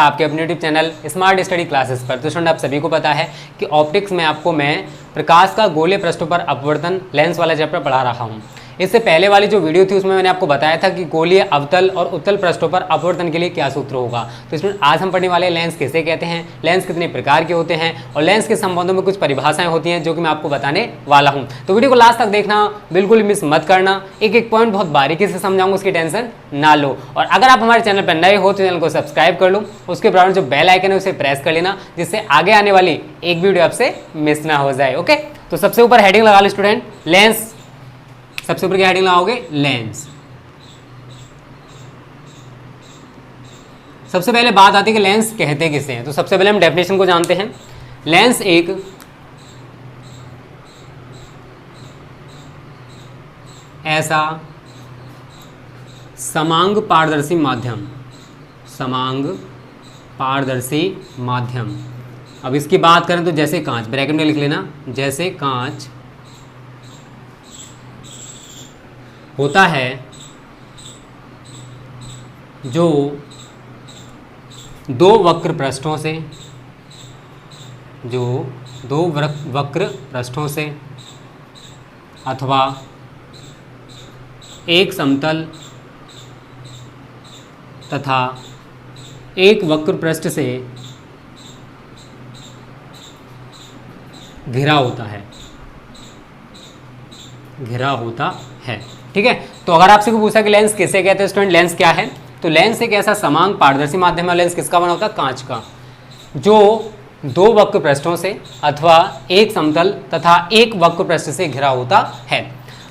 आपके अपने YouTube channel smart study classes पर। तो स्टूडेंट आप सभी को पता है कि ऑप्टिक्स में आपको मैं प्रकाश का गोलीय पृष्ठों पर अपवर्तन लेंस वाला चैप्टर पढ़ा रहा हूँ। इससे पहले वाली जो वीडियो थी उसमें मैंने आपको बताया था कि गोलीय अवतल और उत्तल पृष्ठों पर अपवर्तन के लिए क्या सूत्र होगा। तो इसमें आज हम पढ़ने वाले लेंस किसे कहते हैं, लेंस कितने प्रकार के होते हैं और लेंस के संबंधों में कुछ परिभाषाएं होती हैं जो कि मैं आपको बताने वाला हूं। तो वीडियो को लास्ट तक देखना, बिल्कुल मिस मत करना। एक एक पॉइंट बहुत बारीकी से समझाऊंगा, उसकी टेंशन ना लो। और अगर आप हमारे चैनल पर नए हो तो चैनल को सब्सक्राइब कर लो, उसके बाद जो बेल आइकन है उसे प्रेस कर लेना, जिससे आगे आने वाली एक वीडियो आपसे मिस ना हो जाए। ओके, तो सबसे ऊपर हेडिंग लगा लो स्टूडेंट, लेंस। सबसे ऊपर क्या हेडिंग लगाओगे? लेंस। सबसे पहले बात आती है कि लेंस कहते किसे हैं। तो सबसे पहले हम डेफिनेशन को जानते हैं। लेंस एक ऐसा समांग पारदर्शी माध्यम, समांग पारदर्शी माध्यम। अब इसकी बात करें तो जैसे कांच, ब्रैकेट में लिख लेना, जैसे कांच होता है जो दो वक्र पृष्ठों से, जो दो वक्र पृष्ठों से अथवा एक समतल तथा एक वक्र पृष्ठ से घिरा होता है, घिरा होता है। ठीक है, तो अगर आपसे पूछा कि लेंस किसे कहते हैं स्टूडेंट, लेंस क्या है, तो लेंस एक ऐसा समांग पारदर्शी माध्यम है। लेंस किसका बना होता है? कांच का, जो दो वक्र पृष्ठों से अथवा एक समतल तथा एक वक्र पृष्ठ से घिरा होता है।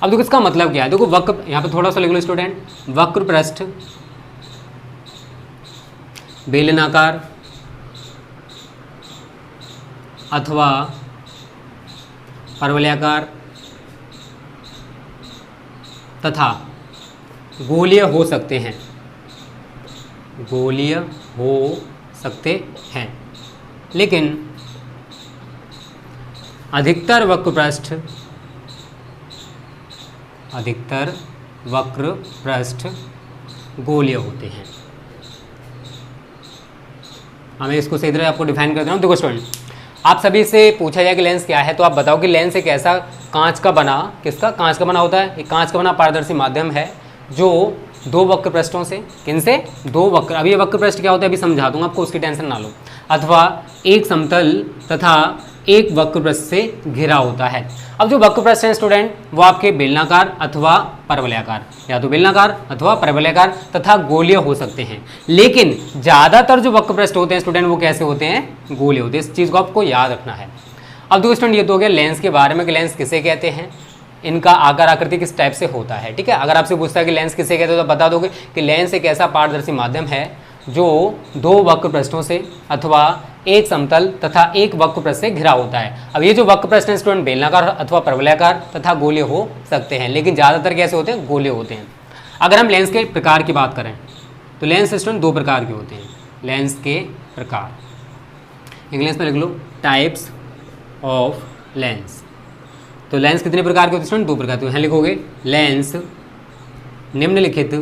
अब देखो इसका मतलब क्या है, देखो वक्र, यहाँ पे थोड़ा सा लिख लो स्टूडेंट, वक्र पृष्ठ बेलनाकार अथवा परवलयाकार तथा गोलीय हो सकते हैं, गोलीय हो सकते हैं, लेकिन अधिकतर वक्र पृष्ठ, अधिकतर वक्र पृष्ठ गोलीय होते हैं। हमें इसको सही तरह आपको डिफाइन कर दे रहा हूँ। देखो स्टूडेंट, आप सभी से पूछा जाए कि लेंस क्या है, तो आप बताओ कि लेंस एक ऐसा कांच का बना, किसका? कांच का बना होता है। एक कांच का बना पारदर्शी माध्यम है जो दो वक्र पृष्ठों से, किनसे? दो वक्र, अभी ये वक्र पृष्ठ क्या होता है अभी समझा दूंगा आपको, उसकी टेंशन ना लो, अथवा एक समतल तथा एक वक्र पृष्ठ से घिरा होता है। अब जो वक्र पृष्ठ है स्टूडेंट, वो आपके बेलनाकार अथवा परवलयाकार, या तो बेलनाकार अथवा परवलयाकार तथा गोलीय हो सकते हैं, लेकिन ज़्यादातर जो वक्र पृष्ठ होते हैं स्टूडेंट वो कैसे होते हैं? गोलीय होते हैं। इस चीज़ को आपको याद रखना है। अब देखो स्टूडेंट, ये तो हो गया लेंस के बारे में कि लेंस किसे कहते हैं, इनका आकार आकृति किस टाइप से होता है। ठीक है, अगर आपसे पूछता है कि लेंस किसे कहते हैं तो बता दोगे कि लेंस एक ऐसा पारदर्शी माध्यम है जो दो वक्र पृष्ठों से अथवा एक समतल तथा एक वक्र पृष्ठ से घिरा होता है। अब ये जो वक्र पृष्ठ है स्टूडेंट बेलनाकार अथवा परवलयाकार तथा गोलीय हो सकते हैं, लेकिन ज़्यादातर कैसे होते हैं? गोलीय होते हैं। अगर हम लेंस के प्रकार की बात करें तो लेंस स्टूडेंट दो प्रकार के होते हैं। लेंस के प्रकार, इंग्लिश में लिख लो, टाइप्स ऑफ लेंस। तो लेंस कितने प्रकार के होते हैं स्टूडेंट? दो प्रकार के। यहाँ लिखोगे लेंस निम्नलिखित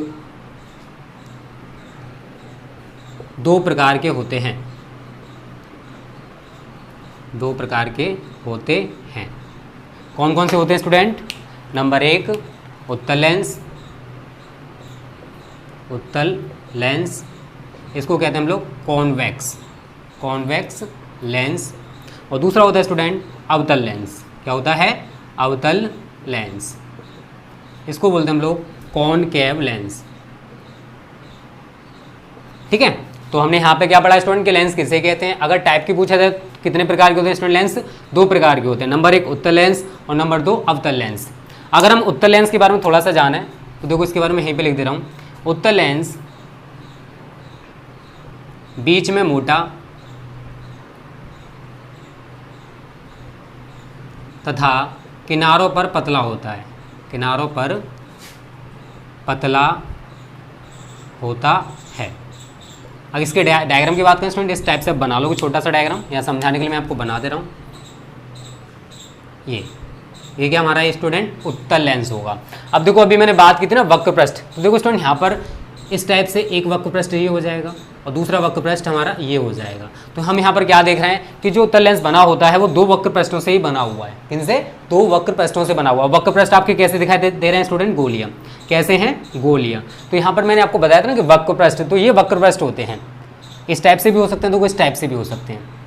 दो प्रकार के होते हैं, दो प्रकार के होते हैं। कौन कौन से होते हैं स्टूडेंट? नंबर एक, उत्तल लेंस, उत्तल लेंस, इसको कहते हैं हम लोग कॉन्वेक्स, कॉन्वेक्स लेंस। और दूसरा होता है स्टूडेंट अवतल लेंस। क्या होता है? अवतल लेंस, इसको बोलते हैं हम लोग कॉनकेव लेंस। ठीक है, तो हमने यहाँ पे क्या पढ़ा स्टूडेंट कि लेंस किसे कहते हैं। अगर टाइप की पूछा जाए कितने प्रकार के होते हैं स्टूडेंट? लेंस दो प्रकार के होते हैं। नंबर एक उत्तल लेंस और नंबर दो अवतल लेंस। अगर हम उत्तल लेंस के बारे में थोड़ा सा जाना है तो देखो इसके बारे में यहीं पे लिख दे रहा हूँ। उत्तल लेंस बीच में मोटा तथा किनारों पर पतला होता है, किनारों पर पतला होता है। अब इसके डायग्राम की बात करें स्टूडेंट, इस टाइप से बना लो छोटा सा डायग्राम, यहाँ समझाने के लिए मैं आपको बना दे रहा हूँ। ये क्या हमारा स्टूडेंट उत्तल लेंस होगा। अब देखो अभी मैंने बात की थी ना वक्र पृष्ठ, तो देखो स्टूडेंट यहाँ पर इस टाइप से एक वक्र पृष्ठ ये हो जाएगा, और दूसरा वक्र पृष्ठ हमारा ये हो जाएगा। तो हम यहाँ पर क्या देख रहे हैं कि जो उत्तल लेंस बना होता है वो दो वक्र पृष्ठों से ही बना हुआ है। किनसे? दो वक्र पृष्ठों से बना हुआ। वक्र पृष्ठ आपके कैसे दिखाई दे रहे हैं स्टूडेंट? गोलीय। कैसे हैं? गोलीय। तो यहाँ पर मैंने आपको बताया था ना कि वक्र पृष्ठ, तो ये वक्र पृष्ठ होते हैं, इस टाइप से भी हो सकते हैं, तो इस टाइप से भी हो सकते हैं।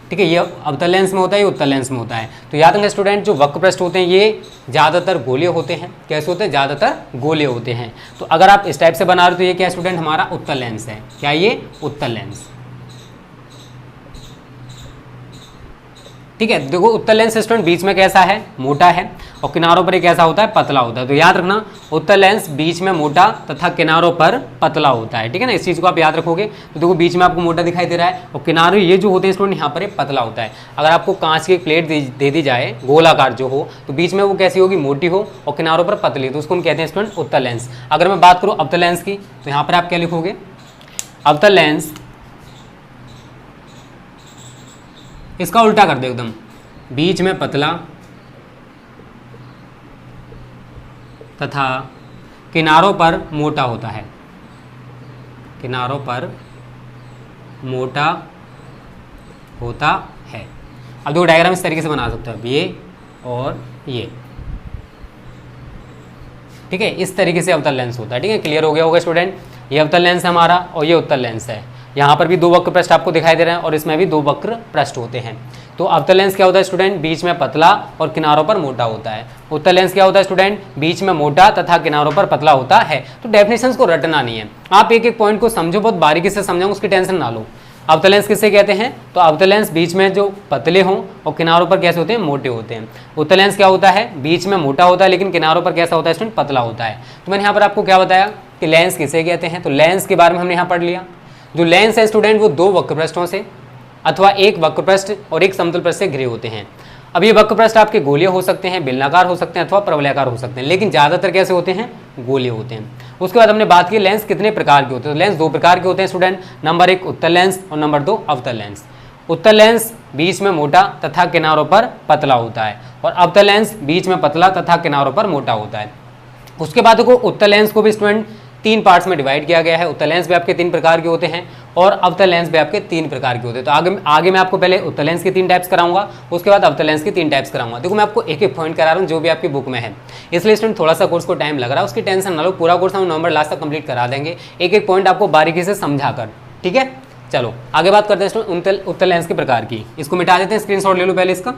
ठीक है, ये अवतल लेंस में होता है, ये उत्तल लेंस में होता है। तो याद रखें स्टूडेंट, जो वक्र पृष्ठ होते हैं ये ज़्यादातर गोलीय होते हैं। कैसे होते हैं? ज़्यादातर गोलीय होते हैं। तो अगर आप इस टाइप से बना रहे हो तो ये क्या स्टूडेंट? हमारा उत्तल लेंस है। क्या ये? उत्तल लेंस। ठीक है, देखो उत्तल लेंस स्टूडेंट बीच में कैसा है? मोटा है, और किनारों पर ये कैसा होता है? पतला होता है। तो याद रखना, उत्तल लेंस बीच में मोटा तथा किनारों पर पतला होता है। ठीक है ना, इस चीज़ को आप याद रखोगे। तो देखो बीच में आपको मोटा दिखाई दे रहा है, और किनारे ये जो होते हैं स्टूडेंट यहाँ पर ये पतला होता है। अगर आपको कांच की एक प्लेट दे दी जाए गोलाकार जो हो, तो बीच में वो कैसी होगी? मोटी हो, और किनारों पर पतली, तो उसको हम कहते हैं स्टूडेंट उत्तल लेंस। अगर मैं बात करूँ अवतल लेंस की, तो यहाँ पर आप क्या लिखोगे? अवतल लेंस इसका उल्टा कर दो एकदम, बीच में पतला तथा किनारों पर मोटा होता है। किनारों पर मोटा होता है। अब दो डायग्राम इस तरीके से बना सकते हो, ये और ये। ठीक है, इस तरीके से अवतल लेंस होता है। ठीक है, क्लियर हो गया होगा स्टूडेंट? ये अवतल लेंस है हमारा, और ये उत्तल लेंस है। यहाँ पर भी दो वक्र पृष्ठ आपको दिखाई दे रहे हैं, और इसमें भी दो वक्र पृष्ठ होते हैं। तो अवतल लेंस क्या होता है स्टूडेंट? बीच में पतला और किनारों पर मोटा होता है। उत्तल लेंस क्या होता है स्टूडेंट? बीच में मोटा तथा किनारों पर पतला होता है। तो डेफिनेशंस को रटना नहीं है, आप एक एक पॉइंट को समझो, बहुत बारीकी से समझो, उसकी टेंशन ना लो। अवतल लेंस किसे कहते हैं? तो अवतल लेंस बीच में जो पतले हों और किनारों पर कैसे होते हैं? मोटे होते हैं। उत्तल लेंस क्या होता है? बीच में मोटा होता है, लेकिन किनारों पर कैसा होता है स्टूडेंट? पतला होता है। तो मैंने यहाँ पर आपको क्या बताया कि लेंस किसे कहते हैं? तो लेंस के बारे में हमने यहाँ पढ़ लिया। जो लेंस है स्टूडेंट वो दो वक्र पृष्ठों से अथवा एक वक्र पृष्ठ और एक समतल पृष्ठ से घिरे होते हैं। अब ये वक्र पृष्ठ आपके गोलीय हो सकते हैं, बेलनाकार हो सकते हैं, अथवा प्रवलयाकार हो सकते हैं, लेकिन ज़्यादातर कैसे होते हैं? गोलीय होते हैं। उसके बाद हमने बात की लेंस कितने प्रकार के होते हैं। तो लेंस दो प्रकार के होते हैं स्टूडेंट, नंबर एक उत्तल लेंस और नंबर दो अवतल लेंस। उत्तल लेंस बीच में मोटा तथा किनारों पर पतला होता है, और अवतल लेंस बीच में पतला तथा किनारों पर मोटा होता है। उसके बाद देखो उत्तल लेंस को भी स्टूडेंट तीन पार्ट्स में डिवाइड किया गया है। उत्तल लेंस भी आपके तीन प्रकार के होते हैं, और अवतल लेंस भी आपके तीन प्रकार के होते हैं। तो आगे मैं आपको पहले उत्तल लेंस के तीन टाइप्स कराऊंगा, उसके बाद अवतल लेंस के तीन टाइप्स कराऊंगा। देखो मैं आपको एक एक पॉइंट करा रहा हूँ जो भी आपकी बुक में है, इसलिए स्टूडेंट थोड़ा सा कोर्स को टाइम लग रहा है, उसकी टेंशन ना लो। पूरा कोर्स हम नवंबर लास्ट तक कंप्लीट करा देंगे, एक एक पॉइंट आपको बारीकी से समझा कर। ठीक है, चलो आगे बात करते हैं स्टूडेंट उत्तल लेंस के प्रकार की। इसको मिटा देते हैं, स्क्रीनशॉट ले लो पहले इसका।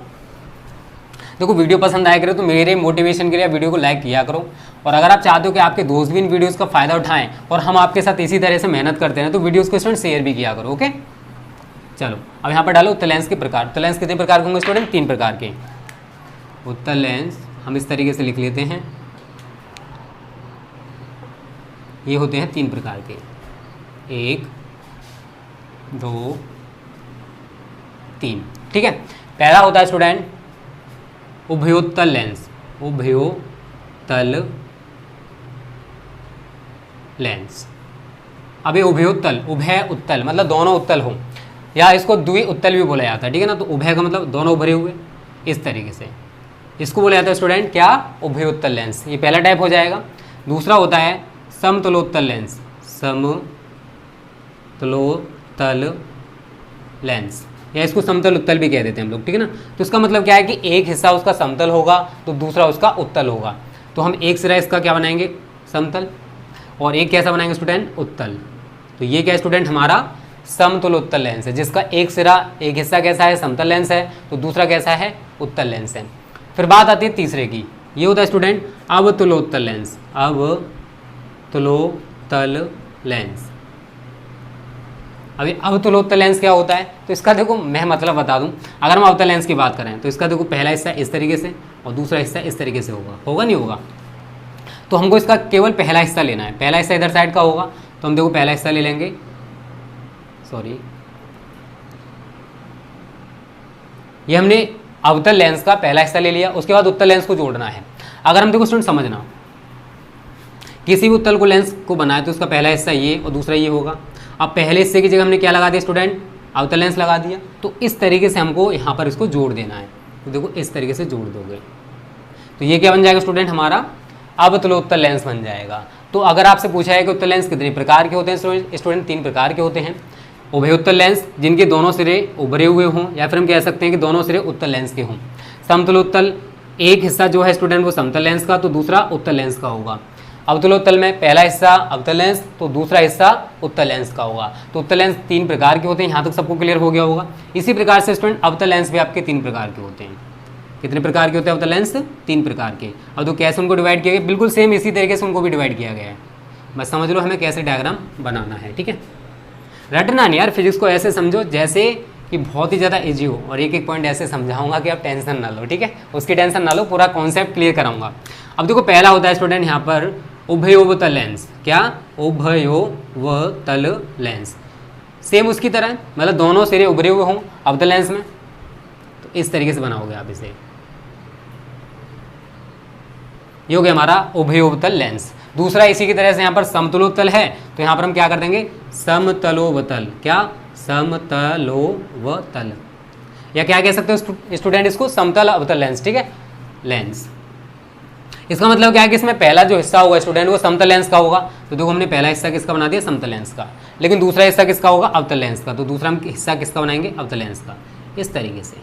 देखो वीडियो पसंद आया करे तो मेरे मोटिवेशन के लिए वीडियो को लाइक किया करो, और अगर आप चाहते हो कि आपके दोस्त भी इन वीडियोस का फ़ायदा उठाएं और हम आपके साथ इसी तरह से मेहनत करते हैं, तो वीडियोस को स्टूडेंट शेयर भी किया करो। ओके, चलो अब यहाँ पर डालो उत्तल लेंस के प्रकार। उत्तल लेंस कितने प्रकार के होंगे स्टूडेंट? तीन प्रकार के। उत्तल लेंस हम इस तरीके से लिख लेते हैं, ये होते हैं तीन प्रकार के, एक दो तीन। ठीक है, पहला होता है स्टूडेंट उभयोत्तल लेंस। उभयोत्तल लेंस। अब ये उभयोत्तल, उभय उत्तल मतलब दोनों उत्तल हो, या इसको द्वि उत्तल भी बोला जाता है। ठीक है ना, तो उभय का मतलब दोनों उभरे हुए, इस तरीके से इसको बोला जाता है स्टूडेंट क्या? उभयोत्तल लेंस। ये पहला टाइप हो जाएगा। दूसरा होता है समतलोत्तल लेंस। समतलोत्तल लेंस, या इसको समतल उत्तल भी कह देते हैं हम लोग। ठीक है ना, तो इसका मतलब क्या है कि एक हिस्सा उसका समतल होगा तो दूसरा उसका उत्तल होगा। तो हम एक सिरा इसका क्या बनाएंगे? समतल, और एक कैसा बनाएंगे स्टूडेंट? उत्तल। तो ये क्या स्टूडेंट? हमारा समतलोत्तल लेंस है, जिसका एक सिरा एक हिस्सा कैसा है? समतल लेंस है, तो दूसरा कैसा है? उत्तल लेंस है। फिर बात आती है तीसरे की, ये होता है स्टूडेंट अवतलोत्तल लेंस। अवतलोत्तल लेंस। अभी अवतलोत्तल लेंस क्या होता है? तो इसका देखो मैं मतलब बता दूं, अगर हम अवतल लेंस की बात करें तो इसका देखो पहला हिस्सा इस तरीके से और दूसरा हिस्सा इस तरीके से होगा नहीं होगा? तो हमको इसका केवल पहला हिस्सा लेना है। पहला हिस्सा इधर साइड का होगा, तो हम देखो पहला हिस्सा ले लेंगे, सॉरी ये हमने अवतल लेंस का पहला हिस्सा ले लिया। उसके बाद उत्तल लेंस को जोड़ना है। अगर हम देखो स्टूडेंट समझना, किसी भी उत्तल को लेंस को बनाए तो उसका पहला हिस्सा ये और दूसरा ये होगा। अब पहले हिस्से की जगह हमने क्या लगा दिया स्टूडेंट? अवतल लेंस लगा दिया। तो इस तरीके से हमको यहाँ पर इसको जोड़ देना है। तो देखो इस तरीके से जोड़ दोगे तो ये क्या बन जाएगा स्टूडेंट? हमारा अवतलोत्तल लेंस बन जाएगा। तो अगर आपसे पूछा है कि उत्तल लेंस कितने प्रकार के होते हैं स्टूडेंट, 3 प्रकार के होते हैं। उभयोत्तल लेंस जिनके दोनों सिरे उभरे हुए हों, या फिर हम कह सकते हैं कि दोनों सिरे उत्तल लेंस के हों। समतलोत्तल, एक हिस्सा जो है स्टूडेंट वो समतल लेंस का तो दूसरा उत्तल लेंस का होगा। अवतलोत्तल में पहला हिस्सा अवतल लेंस तो दूसरा हिस्सा उत्तल लेंस का होगा। तो उत्तल लेंस 3 प्रकार के होते हैं, यहाँ तक सबको क्लियर हो गया होगा। इसी प्रकार से स्टूडेंट अवतल लेंस भी आपके 3 प्रकार के होते हैं। कितने प्रकार के होते हैं अवतल लेंस? 3 प्रकार के। अब तो कैसे उनको डिवाइड किया गया, बिल्कुल सेम इसी तरीके से उनको भी डिवाइड किया गया है। बस समझ लो हमें कैसे डायग्राम बनाना है, ठीक है। रटना नहीं यार, फिजिक्स को ऐसे समझो जैसे कि बहुत ही ज़्यादा इजी हो, और एक एक पॉइंट ऐसे समझाऊंगा कि आप टेंशन ना लो, ठीक है। उसकी टेंशन ना लो, पूरा कॉन्सेप्ट क्लियर कराऊंगा। अब देखो पहला होता है स्टूडेंट यहाँ पर उभयोवतल लेंस। क्या? उभयोवतल लेंस। सेम उसकी तरह, मतलब दोनों सिरे उभरे हुए हों अवतल लेंस में, तो इस तरीके से बनाओगे आप इसे। ये हो गया हमारा उभयोवतल लेंस। दूसरा इसी की तरह से यहाँ पर समतलोत्तल है, तो यहाँ पर हम क्या कर देंगे? समतलोवतल। क्या? समतलोवतल, या क्या कह सकते हो स्टूडेंट इसको? समतल अवतल लेंस, ठीक है, लेंस। इसका मतलब क्या है कि इसमें पहला जो हिस्सा होगा स्टूडेंट वो समतल लेंस का होगा। तो देखो हमने पहला हिस्सा किसका बना दिया? समतल लेंस का। लेकिन दूसरा हिस्सा किसका होगा? अवतल लेंस का। तो दूसरा हम हिस्सा किसका बनाएंगे? अवतल लेंस का, इस तरीके से।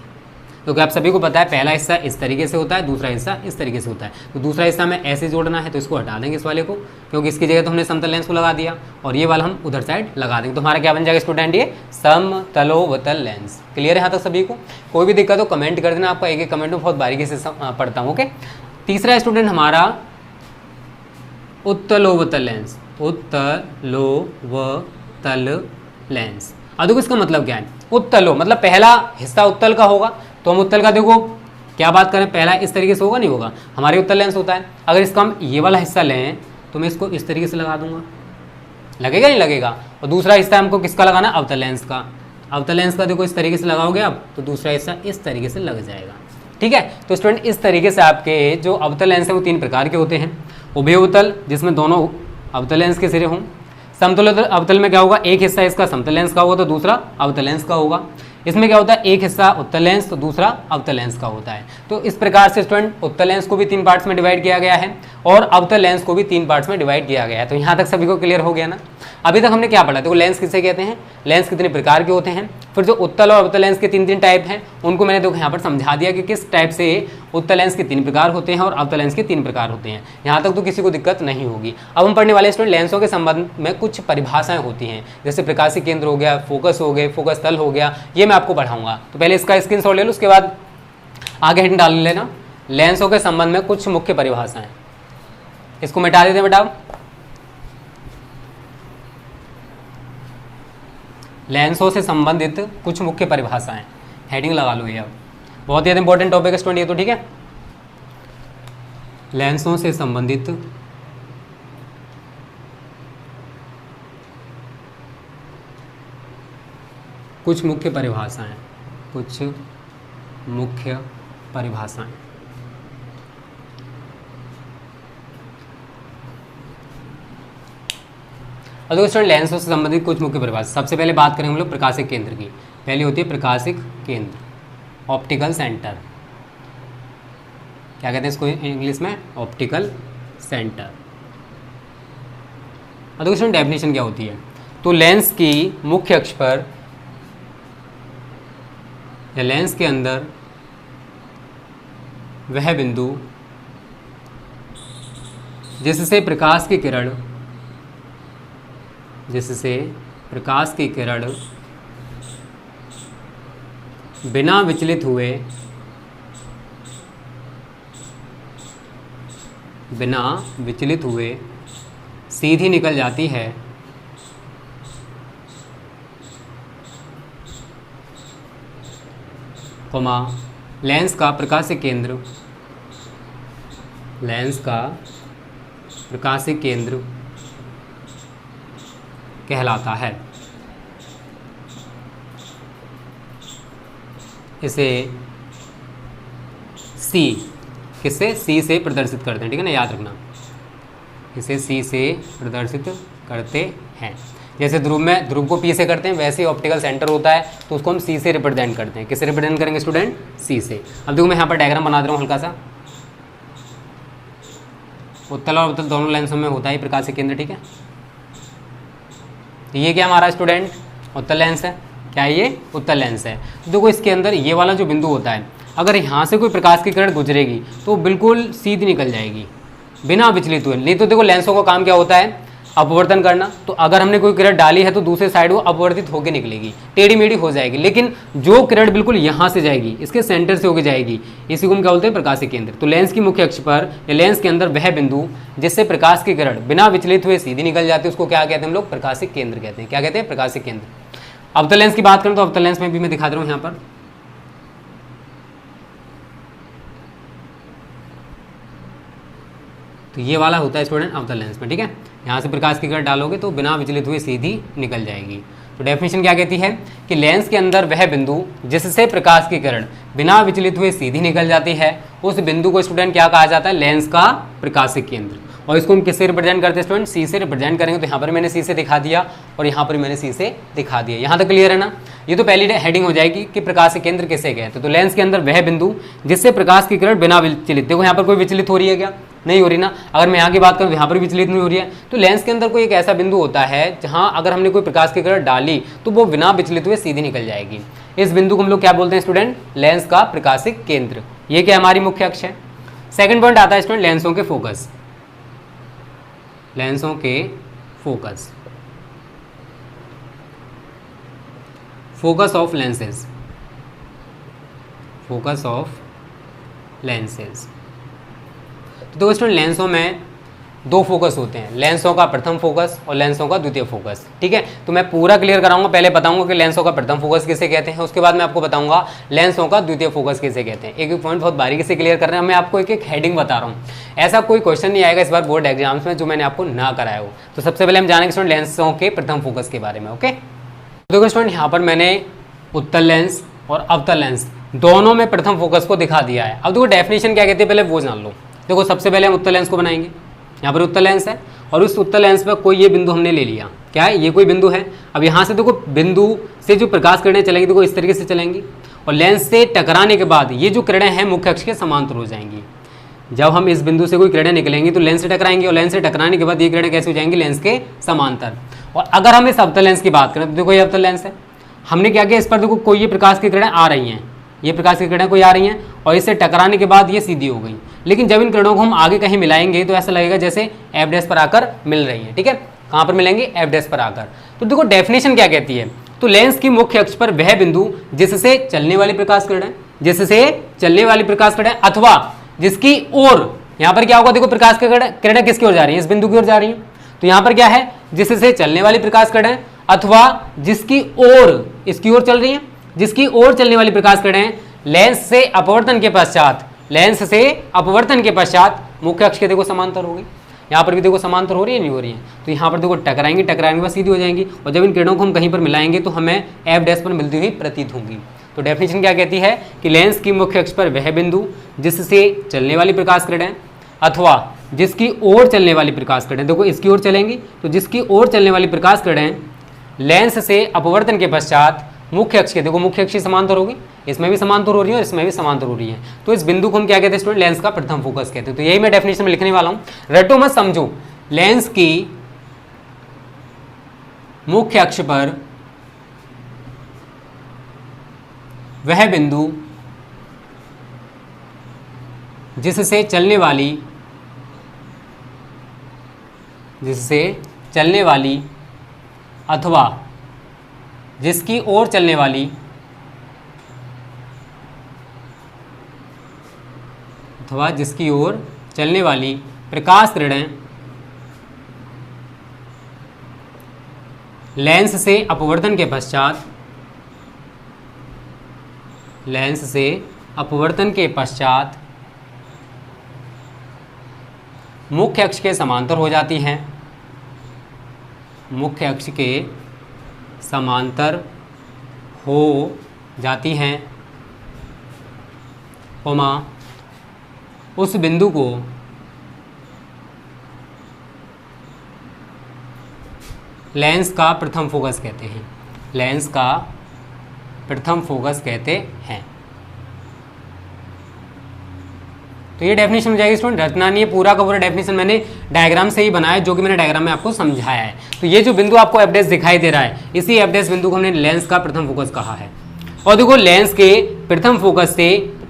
क्योंकि आप सभी को पता है पहला हिस्सा इस तरीके से होता है, दूसरा हिस्सा इस तरीके से होता है। तो दूसरा हिस्सा हमें ऐसे जोड़ना है, तो इसको हटा देंगे इस वाले को, क्योंकि इसकी जगह तो हमने समतल लेंस को लगा दिया, और ये वाला हम उधर साइड लगा देंगे। तो हमारा क्या बन जाएगा स्टूडेंट? ये समतलोवतल लेंस। क्लियर है यहाँ तक सभी को? कोई भी दिक्कत हो कमेंट कर देना, आपका एक एक कमेंट में बहुत बारीकी से पढ़ता हूँ। ओके, तीसरा स्टूडेंट हमारा उत्तलोवतल लेंस। उत्तलोवतल लेंस। अब देखो इसका मतलब क्या है? उत्तलो मतलब पहला हिस्सा उत्तल का होगा, तो हम उत्तल का देखो क्या बात करें, पहला इस तरीके से होगा, नहीं होगा, हमारे उत्तल लेंस होता है। अगर इसका हम ये वाला हिस्सा लें तो मैं इसको इस तरीके से लगा दूंगा, लगेगा नहीं लगेगा? और दूसरा हिस्सा हमको किसका लगाना? अवतल लेंस का। अवतल लेंस का देखो इस तरीके से लगाओगे आप, तो दूसरा हिस्सा इस तरीके से लग जाएगा, ठीक है। तो स्टूडेंट इस तरीके से आपके जो अवतल लेंस है वो 3 प्रकार के होते हैं। उभयोवतल जिसमें दोनों अवतल लेंस के सिरे हों। समतलोत्तल अवतल में क्या होगा? एक हिस्सा इसका समतल लेंस का होगा तो दूसरा अवतल लेंस का होगा। इसमें क्या होता है? एक हिस्सा उत्तल लेंस तो दूसरा अवतल लेंस का होता है। तो इस प्रकार से स्टूडेंट उत्तल लेंस को भी 3 पार्ट्स में डिवाइड किया गया है, और अवतल लेंस को भी 3 पार्ट्स में डिवाइड किया गया है। तो यहाँ तक सभी को क्लियर हो गया ना? अभी तक हमने क्या पढ़ा? देखो लेंस किसे कहते हैं, लेंस कितने प्रकार के होते हैं, फिर जो उत्तल और अवतल लेंस के 3 टाइप हैं उनको मैंने देखो यहाँ पर समझा दिया कि किस टाइप से उत्तल लेंस के 3 प्रकार होते हैं और अवतल लेंस के 3 प्रकार होते हैं। यहाँ तक तो किसी को दिक्कत नहीं होगी। अब हम पढ़ने वाले स्टूडेंट लेंसों के संबंध में कुछ परिभाषाएं होती हैं, जैसे प्रकाशिक केंद्र हो गया, फोकस हो गए, फोकस तल हो गया, ये मैं आपको पढ़ाऊंगा। तो पहले इसका स्क्रीनशॉट ले लो, उसके बाद आगे हिंट डाल लेना। लेंसों के संबंध में कुछ मुख्य परिभाषाएं, इसको मिटा देते हैं बेटा। लेंसों से संबंधित कुछ मुख्य परिभाषाएं, हेडिंग लगा लो ये। अब बहुत ही इंपॉर्टेंट टॉपिक है स्टूडेंट ये तो, ठीक है। लेंसों से संबंधित कुछ मुख्य परिभाषाएं, कुछ मुख्य परिभाषाएं। अब देखो स्टूडेंट लेंसों से संबंधित कुछ मुख्य परिभाषा। सबसे पहले बात करेंगे हम लोग प्रकाशिक केंद्र की। पहली होती है प्रकाशिक केंद्र, ऑप्टिकल सेंटर। क्या कहते हैं इसको इंग्लिश में? Optical centre. अब देखो स्टूडेंट डेफिनेशन क्या होती है, तो लेंस की मुख्य अक्ष पर या लेंस के अंदर वह बिंदु जिससे प्रकाश की किरण बिना विचलित हुए सीधी निकल जाती है, कोमा लेंस का प्रकाशिक केंद्र कहलाता है। इसे सी, किससे? सी से प्रदर्शित करते हैं, ठीक है ना, याद रखना। इसे सी से प्रदर्शित करते हैं। जैसे ध्रुव को पी से करते हैं, वैसे ही ऑप्टिकल सेंटर होता है तो उसको हम सी से रिप्रेजेंट करते हैं। किससे रिप्रेजेंट करेंगे स्टूडेंट? सी से। अब देखो मैं यहाँ पर डायग्राम बना दे रहा हूँ हल्का सा, उत्तल और अवतल दोनों लेंसों में होता है प्रकाशिक केंद्र, ठीक है। तो ये क्या हमारा स्टूडेंट उत्तल लेंस है, क्या ये उत्तल लेंस है। तो देखो इसके अंदर ये वाला जो बिंदु होता है, अगर यहाँ से कोई प्रकाश की किरण गुजरेगी तो बिल्कुल सीधी निकल जाएगी बिना विचलित हुए। नहीं तो देखो लेंसों का काम क्या होता है, अपवर्तन करना। तो अगर हमने कोई किरण डाली है तो दूसरे साइड वो अपवर्तित होकर निकलेगी, टेढ़ी मेढ़ी हो जाएगी। लेकिन जो किरण बिल्कुल यहाँ से जाएगी, इसके सेंटर से होकर जाएगी, इसी को हम क्या बोलते हैं, प्रकाशिक केंद्र। तो लेंस की मुख्य अक्ष पर या लेंस के अंदर वह बिंदु जिससे प्रकाश की किरण बिना विचलित हुए सीधी निकल जाती है, उसको क्या कहते हैं हम लोग, प्रकाशिक केंद्र कहते हैं। क्या कहते हैं, प्रकाशिक केंद्र। अवतल लेंस की बात करें तो अवतल लेंस में भी मैं दिखा दे रहा हूँ यहाँ पर। तो ये वाला होता है स्टूडेंट अवतल लेंस में, ठीक है। यहाँ से प्रकाश की किरण डालोगे तो बिना विचलित हुए सीधी निकल जाएगी। तो डेफिनेशन क्या कहती है कि लेंस के अंदर वह बिंदु जिससे प्रकाश की किरण बिना विचलित हुए सीधी निकल जाती है, उस बिंदु को स्टूडेंट क्या कहा जाता है, लेंस का प्रकाशिक केंद्र। और इसको हम किससे रिप्रेजेंट करते हैं स्टूडेंट, सी से रिप्रेजेंट करेंगे। तो यहाँ पर मैंने सी से दिखा दिया और यहाँ पर मैंने सी से दिखा दिया। यहाँ तक क्लियर है ना। ये तो पहली हेडिंग हो जाएगी कि प्रकाशिक केंद्र किसे कहते हैं। तो लेंस के अंदर वह बिंदु जिससे प्रकाश की किरण बिना विचलित, देखो यहाँ पर कोई विचलित हो रही है क्या, नहीं हो रही ना। अगर मैं यहाँ की बात करूँ यहाँ पर विचलित नहीं हो रही है। तो लेंस के अंदर कोई एक ऐसा बिंदु होता है जहाँ अगर हमने कोई प्रकाश की किरण डाली तो वो बिना विचलित हुए सीधी निकल जाएगी। इस बिंदु को हम लोग क्या बोलते हैं स्टूडेंट, लेंस का प्रकाशिक केंद्र। ये क्या हमारी मुख्य अक्ष है। सेकंड पॉइंट आता है स्टूडेंट लेंसों के फोकस। लेंसों के focus, focus of lenses, focus of lenses. तो देखो स्टूडेंट लेंसों में दो फोकस होते हैं, लेंसों का प्रथम फोकस और लेंसों का द्वितीय फोकस, ठीक है। तो मैं पूरा क्लियर कराऊंगा, पहले बताऊंगा कि लेंसों का प्रथम फोकस किसे कहते हैं, उसके बाद मैं आपको बताऊंगा लेंसों का द्वितीय फोकस किसे कहते हैं। एक एक पॉइंट बहुत बारीकी से क्लियर कर रहे हैं, मैं आपको एक एक हेडिंग बता रहा हूँ। ऐसा कोई क्वेश्चन नहीं आएगा इस बार बोर्ड एग्जाम्स में जो मैंने आपको ना कराया हो। तो सबसे पहले हम जानेंगे स्टूडेंट लेंसों के प्रथम फोकस के बारे में, ओके। देखो स्टूडेंट यहाँ पर मैंने उत्तल लेंस और अवतल लेंस दोनों में प्रथम फोकस को दिखा दिया है। अब देखो डेफिनेशन क्या कहती है पहले वो जान लो। देखो सबसे पहले हम उत्तल लेंस को बनाएंगे। यहाँ पर उत्तल लेंस है और उस उत्तल लेंस पर कोई ये बिंदु हमने ले लिया, क्या है, ये कोई बिंदु है। अब यहाँ से देखो बिंदु से जो प्रकाश किरणें चलेंगी देखो इस तरीके से चलेंगी और लेंस से टकराने के बाद ये जो किरणें हैं मुख्य अक्ष के समांतर हो जाएंगी। जब हम इस बिंदु से कोई किरणें निकलेंगी तो लेंस से टकराएंगी और लेंस से टकराने के बाद ये किरणें कैसे हो जाएंगी, लेंस के समांतर। और अगर हम इस अवतल लेंस की बात करें तो देखो ये अवतल लेंस है, हमने क्या किया, इस पर देखो कोई ये प्रकाश की किरणें आ रही हैं, ये प्रकाश की किरणें कोई आ रही हैं और इससे टकराने के बाद ये सीधी हो गई। लेकिन जब इन किरणों को हम आगे कहीं मिलाएंगे तो ऐसा लगेगा जैसे एफ डैश पर आकर मिल रही है, ठीक है। कहाँ पर मिलेंगे, एफ डैश पर आकर। तो देखो डेफिनेशन क्या कहती है, तो लेंस की मुख्य अक्ष पर वह बिंदु जिससे चलने वाली प्रकाश किरणें, जिससे चलने वाली प्रकाश किरणें अथवा जिसकी ओर, यहाँ पर क्या होगा, देखो प्रकाश की किरणें किसकी ओर जा रही है, इस बिंदु की ओर जा रही है। तो यहाँ पर क्या है, जिससे चलने वाली प्रकाश किरणें अथवा जिसकी ओर, इसकी ओर चल रही है, जिसकी ओर चलने वाली प्रकाश किरणें लेंस से अपवर्तन के पश्चात, लेंस से अपवर्तन के पश्चात मुख्य अक्ष के देखो समांतर होगी। यहाँ पर भी देखो समांतर हो रही है, नहीं हो रही है। तो यहाँ पर देखो टकराएंगे, टकराएंगे बस सीधी हो जाएंगी और जब इन किरणों को हम कहीं पर मिलाएंगे तो हमें एफ डैश पर मिलती हुई प्रतीत होंगी। तो डेफिनेशन क्या कहती है कि लेंस की मुख्य अक्ष पर वह बिंदु जिससे चलने वाली प्रकाश किरणें अथवा जिसकी ओर चलने वाली प्रकाश किरणें, देखो इसकी ओर चलेंगी तो जिसकी ओर चलने वाली प्रकाश किरणें लेंस से अपवर्तन के पश्चात मुख्य अक्ष के, देखो मुख्य अक्ष समांतर होगी, इसमें भी समांतर हो रही है और इसमें भी समांतर हो रही है। तो इस बिंदु को हम क्या कहते हैं स्टूडेंट, लेंस का प्रथम फोकस कहते हैं। तो यही मैं डेफिनेशन में लिखने वाला हूं, रटो मत समझो। लेंस की मुख्य अक्ष पर वह बिंदु जिससे चलने वाली अथवा जिसकी ओर चलने वाली प्रकाश किरणें लेंस से अपवर्तन के पश्चात मुख्य अक्ष के समांतर हो जाती हैं, मुख्य अक्ष के समांतर हो जाती हैं, कोमा उस बिंदु को लेंस का प्रथम फोकस कहते हैं, लेंस का प्रथम फोकस कहते हैं। तो तो ये डेफिनेशन हो जाएगी स्टूडेंट, रटना नहीं है, पूरा का पूरा डेफिनेशन मैंने डायग्राम से ही बनाया, जो कि मैंने डायग्राम में आपको समझाया है। तो ये जो बिंदु आपको एफ डैश दिखाई दे रहा है, इसी एफ डैश बिंदु को हमने लेंस का प्रथम फोकस कहा है। और देखो लेंस के प्रथम फोकस से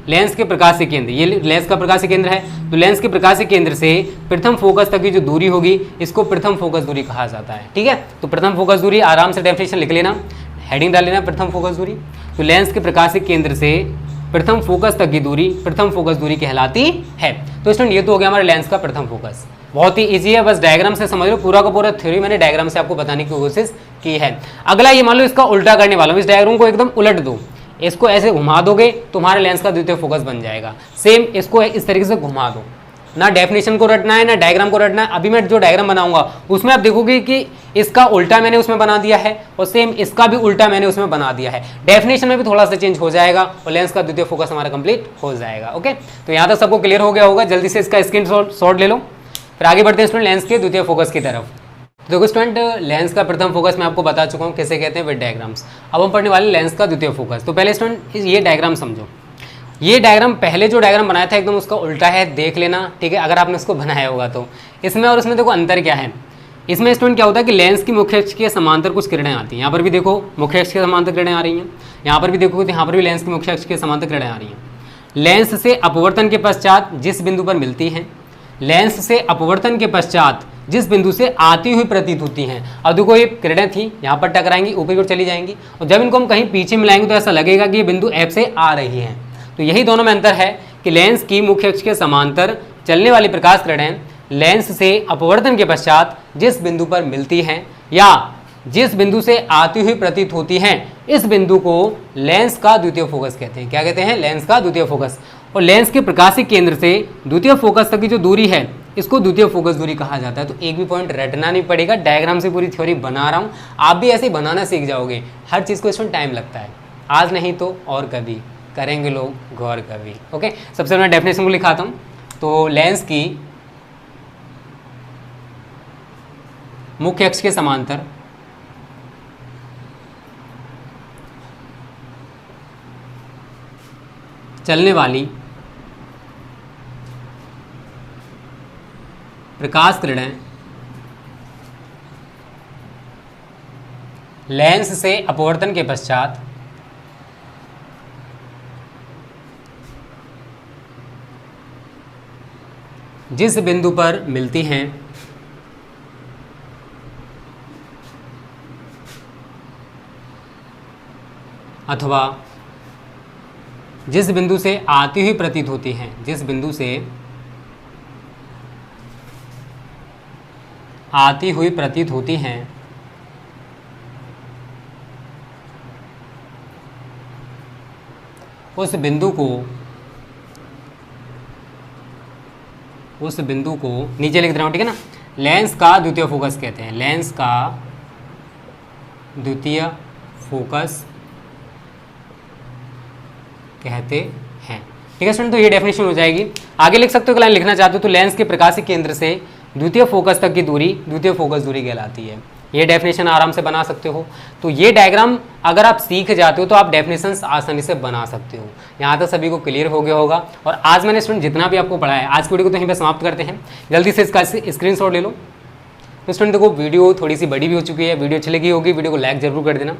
लेंस के प्रकाशीय केंद्र, ये लेंस का प्रकाशीय केंद्र है, तो लेंस के प्रकाशीय केंद्र से प्रथम फोकस तक की जो दूरी होगी इसको प्रथम फोकस दूरी कहा जाता है। ठीक है, तो प्रथम फोकस दूरी आराम से डेफिनेशन लिख लेना, हेडिंग डाल लेना प्रथम फोकस दूरी। तो लेंस के प्रकाशीय केंद्र से प्रथम फोकस तक की दूरी प्रथम फोकस दूरी कहलाती है। तो स्टूडेंट ये तो हो गया हमारे लेंस का प्रथम फोकस, बहुत ही इजी है, बस डायग्राम से समझ लो, पूरा का पूरा थ्योरी मैंने डायग्राम से आपको बताने की कोशिश की है। अगला ये मान लो इसका उल्टा करने वाला हूं, इस डायग्राम को एकदम उलट दो, इसको ऐसे घुमा दोगे तुम्हारे लेंस का द्वितीय फोकस बन जाएगा। सेम इसको इस तरीके से घुमा दो, ना डेफिनेशन को रटना है ना डायग्राम को रटना है। अभी मैं जो डायग्राम बनाऊंगा उसमें आप देखोगे कि इसका उल्टा मैंने उसमें बना दिया है और सेम इसका भी उल्टा मैंने उसमें बना दिया है। डेफिनेशन में भी थोड़ा सा चेंज हो जाएगा और लेंस का द्वितीय फोकस हमारा कंप्लीट हो जाएगा। ओके, तो यहाँ तक सबको क्लियर हो गया होगा, जल्दी से इसका स्क्रीनशॉट ले लो, फिर आगे बढ़ते हैं स्टूडेंट लेंस के द्वितीय फोकस की तरफ। तो देखो स्टूडेंट, लेंस का प्रथम फोकस मैं आपको बता चुका हूँ कैसे कहते हैं विद डायग्राम्स। अब हम पढ़ने वाले लेंस का द्वितीय फोकस। तो पहले स्टूडेंट ये डायग्राम समझो, ये डायग्राम पहले जो डायग्राम बनाया था एकदम उसका उल्टा है, देख लेना। ठीक है, अगर आपने उसको बनाया होगा तो इसमें और उसमें देखो अंतर क्या है। इसमें स्टूडेंट क्या होता है कि लेंस की मुख्य अक्ष के समांतर कुछ किरणें आती हैं, यहाँ पर भी देखो मुख्य अक्ष के समांतर किरणें आ रही हैं, यहाँ पर भी देखो तो यहाँ पर भी लेंस की मुख्य अक्ष के समांतर किरणें आ रही हैं। लेंस से अपवर्तन के पश्चात जिस बिंदु पर मिलती हैं, लेंस से अपवर्तन के पश्चात जिस बिंदु से आती हुई प्रतीत होती हैं। अब देखो ये किरणें थी, यहाँ पर टकराएंगी, ऊपर की ओर चली जाएंगी, और जब इनको हम कहीं पीछे मिलाएंगे तो ऐसा लगेगा कि ये बिंदु एफ से आ रही हैं। तो यही दोनों में अंतर है कि लेंस की मुख्य अक्ष के समांतर चलने वाली प्रकाश किरणें लेंस से अपवर्तन के पश्चात जिस बिंदु पर मिलती हैं या जिस बिंदु से आती हुई प्रतीत होती हैं, इस बिंदु को लेंस का द्वितीय फोकस कहते हैं। क्या कहते हैं? लेंस का द्वितीय फोकस। और लेंस के प्रकाशिक केंद्र से द्वितीय फोकस तक की जो दूरी है इसको द्वितीय फोकस दूरी कहा जाता है। तो एक भी पॉइंट रटना नहीं पड़ेगा, डायग्राम से पूरी थ्योरी बना रहा हूँ, आप भी ऐसे ही बनाना सीख जाओगे। हर चीज़ को इसमें टाइम लगता है, आज नहीं तो और कभी करेंगे लोग गौर कभी। ओके, सबसे पहले मैं डेफिनेशन को लिखाता हूँ। तो लेंस की मुख्य अक्ष के समांतर चलने वाली प्रकाश किरणें लेंस से अपवर्तन के पश्चात जिस बिंदु पर मिलती हैं अथवा जिस बिंदु से आती हुई प्रतीत होती हैं, जिस बिंदु से आती हुई प्रतीत होती हैं, उस बिंदु को नीचे लिख रहा हूं, ठीक है ना, लेंस का द्वितीय फोकस कहते हैं। लेंस का द्वितीय फोकस कहते हैं। ठीक है स्टूडेंट, तो ये डेफिनेशन हो जाएगी। आगे लिख सकते हो, लाइन लिखना चाहते हो तो लेंस के प्रकाशिक केंद्र से द्वितीय फोकस तक की दूरी द्वितीय फोकस दूरी कहलाती है। ये डेफिनेशन आराम से बना सकते हो। तो ये डायग्राम अगर आप सीख जाते हो तो आप डेफिनेशंस आसानी से बना सकते हो। यहाँ तक सभी को क्लियर हो गया होगा। और आज मैंने स्टूडेंट जितना भी आपको पढ़ाया है, आज की वीडियो को तो यहीं पे समाप्त करते हैं। जल्दी से इसका स्क्रीनशॉट ले लो। तो स्टूडेंट देखो वीडियो थोड़ी सी बड़ी भी हो चुकी है, वीडियो अच्छी लगी होगी, वीडियो को लाइक जरूर कर देना।